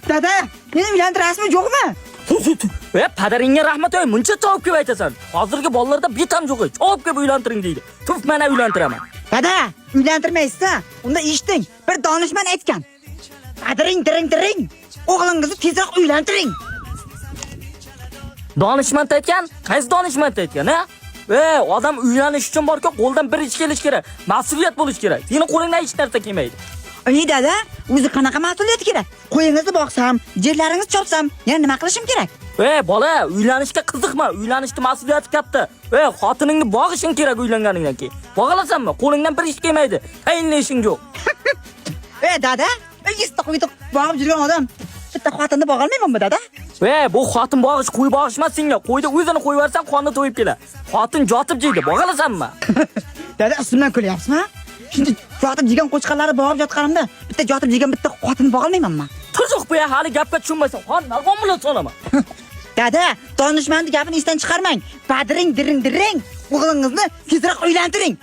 Dada, meni uylantirasizmi, yo'qmi? Ve padaringga rahmat ey, muncha javob kelib aytasan. Hozirgi bolalarda bitam yo'q. Javob kelib uylantiring deydi. Tuf, meni uylantiraman. Dada, uylantirmaysiz-a? Unda eshiting. Bir donishmand aytgan. Padaring diring. O'g'lingizni tezroq uylantiring. Donishmand aytgan? Qaysi donishmand aytgan, ha? Odam uylanish uchun borku, qo'ldan bir ish kelish kerak. Mas'uliyat bo'lish kerak. Seni qo'lingdan hech narsa kelmaydi. Ey dada, o'zi qanaqa mas'uliyat kerak? Qo'yingizni boqsam, yerlaringizni chopsam, yana nima qilishim kerak? Bola, uylanishga qiziqma. Uylanishning mas'uliyati katta. Xotiningni boqishing kerak uylanganingdan keyin. Bog'alasanmi? Qo'lingdan bir ish kelmaydi. Tayinli ishing yo'q. Dada, yista qo'ydi boqib yurgan odam. Bitta xotinni boqa olmaymanmi, dada? Bu xotin bog'ish, qo'y bog'ish emas senga. Qo'yda o'zini qo'yib yuborsan, qonni to'yib kelar. Xotin jotib jeydi, bog'alasanmi? Dada, ustimdan kulyapsizmi? Shunday jotib yegan qo'chqarlarni bog'ib yotganimda, bitta jotib yegan bitta xotinni boqa olmaymanmi? Tuzuq bu hali gapga tushunmaysan. Xon, nalg'on bilan so'lama. Dada, donishmandning gapini esdan chiqarmang. Padaring diring. O'g'lingizni tezroq uylantiring.